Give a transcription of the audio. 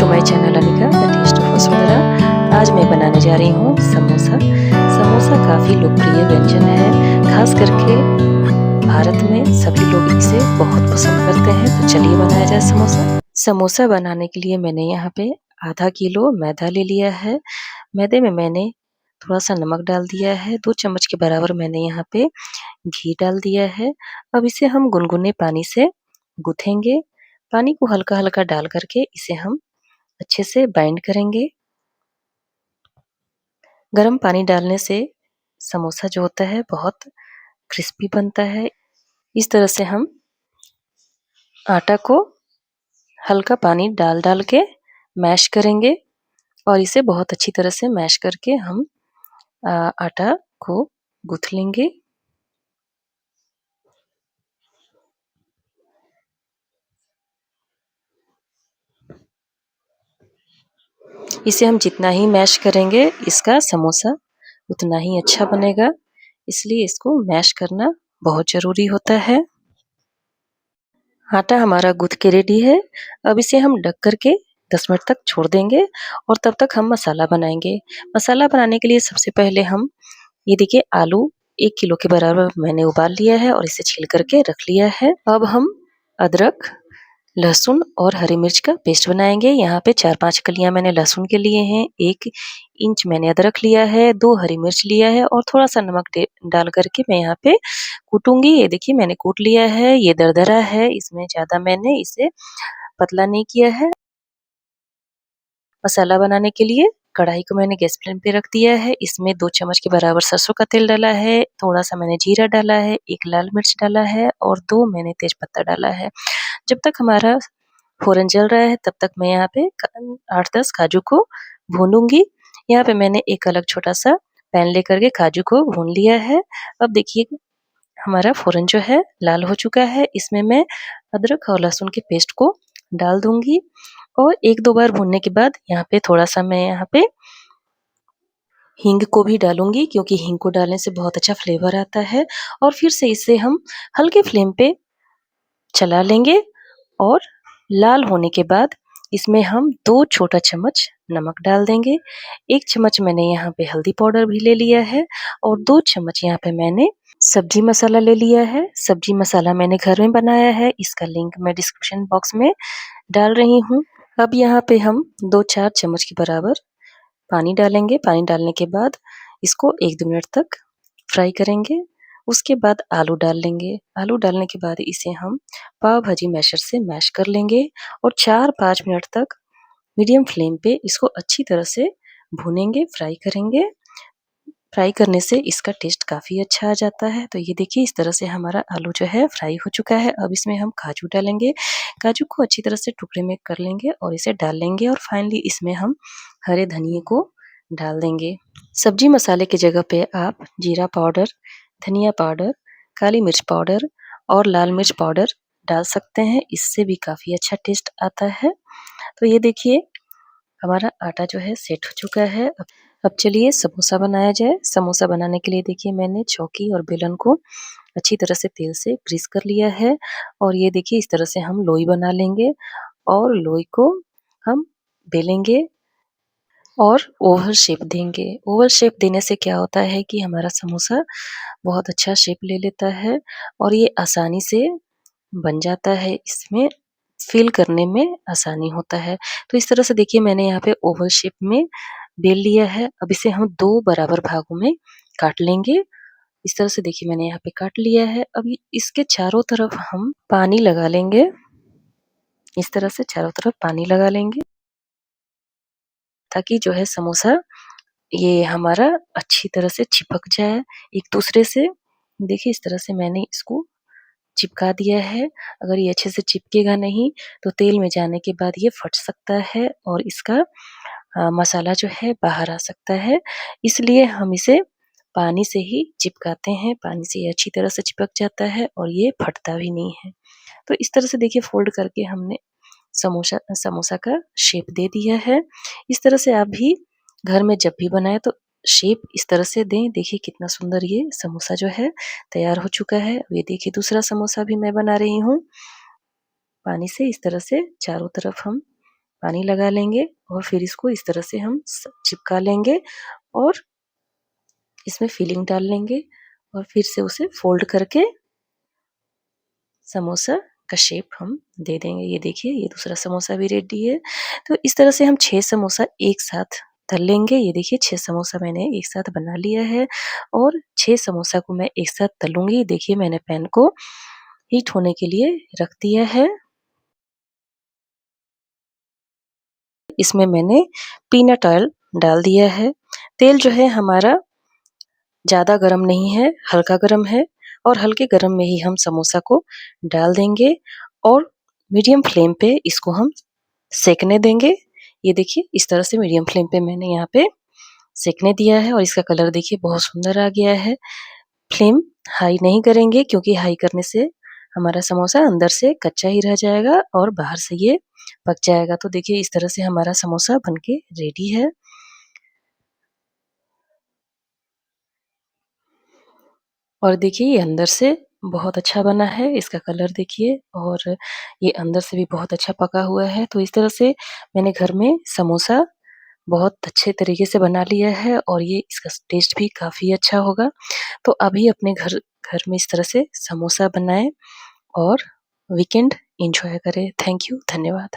To my channel Anika the taste of Vasundhara. आज मैं बनाने जा रही हूँ समोसा। समोसा काफ़ी लोकप्रिय व्यंजन है, खास करके भारत में सभी लोग इसे बहुत पसंद करते हैं। तो चलिए बनाया जाए समोसा। समोसा बनाने के लिए मैंने यहाँ पे आधा किलो मैदा ले लिया है। मैदे में मैंने थोड़ा सा नमक डाल दिया है, 2 चम्मच के बराबर मैंने यहाँ पे घी डाल दिया है। अब इसे हम गुनगुने पानी से गूँथेंगे। पानी को हल्का-हल्का डाल करके इसे हम अच्छे से बाइंड करेंगे। गर्म पानी डालने से समोसा जो होता है बहुत क्रिस्पी बनता है। इस तरह से हम आटा को हल्का पानी डाल-डाल के मैश करेंगे और इसे बहुत अच्छी तरह से मैश करके हम आटा को गूँथ लेंगे। इसे हम जितना ही मैश करेंगे इसका समोसा उतना ही अच्छा बनेगा, इसलिए इसको मैश करना बहुत ज़रूरी होता है। आटा हमारा गूँथ के रेडी है। अब इसे हम ढक कर के 10 मिनट तक छोड़ देंगे और तब तक हम मसाला बनाएँगे। मसाला बनाने के लिए सबसे पहले हम ये देखिए आलू 1 किलो के बराबर मैंने उबाल लिया है और इसे छील कर के रख लिया है। अब हम अदरक, लहसुन और हरी मिर्च का पेस्ट बनाएँगे। यहाँ पे 4-5 कलियाँ मैंने लहसुन के लिए हैं, 1 इंच मैंने अदरक लिया है, 2 हरी मिर्च लिया है और थोड़ा-सा नमक डाल कर के मैं यहाँ पे कूटूँगी। ये देखिए मैंने कूट लिया है, ये दरदरा है, इसमें ज़्यादा मैंने इसे पतला नहीं किया है। मसाला बनाने के लिए कढ़ाई को मैंने गैस फ्लेम पे रख दिया है। इसमें 2 चम्मच के बराबर सरसों का तेल डाला है, थोड़ा-सा मैंने जीरा डाला है, 1 लाल मिर्च डाला है और 2 मैंने तेजपत्ता डाला है। जब तक हमारा फ़ौरन जल रहा है तब तक मैं यहाँ पे 8-10 काजू को भूनूँगी। यहाँ पे मैंने एक अलग छोटा-सा पैन लेकर के काजू को भून लिया है। अब देखिए हमारा फ़ौरन जो है लाल हो चुका है। इसमें मैं अदरक और लहसुन के पेस्ट को डाल दूँगी और 1-2 बार भूनने के बाद यहाँ पे थोड़ा-सा मैं यहाँ पे हींग को भी डालूँगी, क्योंकि हींग को डालने से बहुत अच्छा फ्लेवर आता है और फिर से इसे हम हल्के फ्लेम पे चला लेंगे और लाल होने के बाद इसमें हम 2 छोटा चम्मच नमक डाल देंगे। 1 चम्मच मैंने यहाँ पे हल्दी पाउडर भी ले लिया है और 2 चम्मच यहाँ पे मैंने सब्जी मसाला ले लिया है। सब्जी मसाला मैंने घर में बनाया है, इसका लिंक मैं डिस्क्रिप्शन बॉक्स में डाल रही हूँ। अब यहाँ पे हम 2-4 चम्मच के बराबर पानी डालेंगे। पानी डालने के बाद इसको 1-2 मिनट तक फ्राई करेंगे। उसके बाद आलू डाल लेंगे। आलू डालने के बाद इसे हम पाव भाजी मैशर से मैश कर लेंगे और 4-5 मिनट तक मीडियम फ्लेम पे इसको अच्छी तरह से भूनेंगे, फ्राई करेंगे। फ्राई करने से इसका टेस्ट काफ़ी अच्छा आ जाता है। तो ये देखिए इस तरह से हमारा आलू जो है फ्राई हो चुका है। अब इसमें हम काजू डालेंगे। काजू को अच्छी तरह से टुकड़े में कर लेंगे और इसे डाल लेंगे और फाइनली इसमें हम हरे धनिये को डाल देंगे। सब्जी मसाले की जगह पे आप जीरा पाउडर, धनिया पाउडर, काली मिर्च पाउडर और लाल मिर्च पाउडर डाल सकते हैं, इससे भी काफ़ी अच्छा टेस्ट आता है। तो ये देखिए हमारा आटा जो है सेट हो चुका है। अब चलिए समोसा बनाया जाए। समोसा बनाने के लिए देखिए मैंने चौकी और बेलन को अच्छी तरह से तेल से ग्रीस कर लिया है और ये देखिए इस तरह से हम लोई बना लेंगे और लोई को हम बेलेंगे और ओवल शेप देंगे। ओवल शेप देने से क्या होता है कि हमारा समोसा बहुत अच्छा शेप ले लेता है और ये आसानी से बन जाता है। इसमें फ़िल करने में आसानी होता है। तो इस तरह से देखिए मैंने यहाँ पे ओवल शेप में बेल लिया है। अब इसे हम 2 बराबर भागों में काट लेंगे। इस तरह से देखिए मैंने यहाँ पे काट लिया है। अब इसके चारों तरफ हम पानी लगा लेंगे। इस तरह से चारों तरफ पानी लगा लेंगे ताकि जो है समोसा ये हमारा अच्छी तरह से चिपक जाए एक दूसरे से। देखिए इस तरह से मैंने इसको चिपका दिया है। अगर ये अच्छे से चिपकेगा नहीं तो तेल में जाने के बाद ये फट सकता है और इसका मसाला जो है बाहर आ सकता है। इसलिए हम इसे पानी से ही चिपकाते हैं, पानी से ये अच्छी तरह से चिपक जाता है और ये फटता भी नहीं है। तो इस तरह से देखिए फ़ोल्ड करके हमने समोसा समोसा का शेप दे दिया है। इस तरह से आप भी घर में जब भी बनाएँ तो शेप इस तरह से दें। देखिए कितना सुंदर ये समोसा जो है तैयार हो चुका है। ये देखिए दूसरा समोसा भी मैं बना रही हूँ। पानी से इस तरह से चारों तरफ हम पानी लगा लेंगे और फिर इसको इस तरह से हम चिपका लेंगे और इसमें फिलिंग डाल लेंगे और फिर से उसे फोल्ड करके समोसा का शेप हम दे देंगे। ये देखिए, ये दूसरा समोसा भी रेडी है। तो इस तरह से हम 6 समोसा एक साथ तल लेंगे। ये देखिए 6 समोसा मैंने एक साथ बना लिया है और 6 समोसा को मैं एक साथ तलूँगी। देखिए मैंने पैन को हीट होने के लिए रख दिया है। इसमें मैंने पीनट ऑयल डाल दिया है। तेल जो है हमारा ज़्यादा गरम नहीं है, हल्का गरम है और हल्के गरम में ही हम समोसा को डाल देंगे और मीडियम फ्लेम पे इसको हम सेकने देंगे। ये देखिए इस तरह से मीडियम फ्लेम पे मैंने यहाँ पे सेकने दिया है और इसका कलर देखिए बहुत सुंदर आ गया है। फ्लेम हाई नहीं करेंगे क्योंकि हाई करने से हमारा समोसा अंदर से कच्चा ही रह जाएगा और बाहर से ये पक जाएगा। तो देखिए इस तरह से हमारा समोसा बनके रेडी है। और देखिए ये अंदर से बहुत अच्छा बना है, इसका कलर देखिए और ये अंदर से भी बहुत अच्छा पका हुआ है। तो इस तरह से मैंने घर में समोसा बहुत अच्छे तरीके से बना लिया है और ये इसका टेस्ट भी काफ़ी अच्छा होगा। तो अभी अपने घर घर में इस तरह से समोसा बनाएँ और वीकेंड एन्जॉय करें। थैंक यू, धन्यवाद।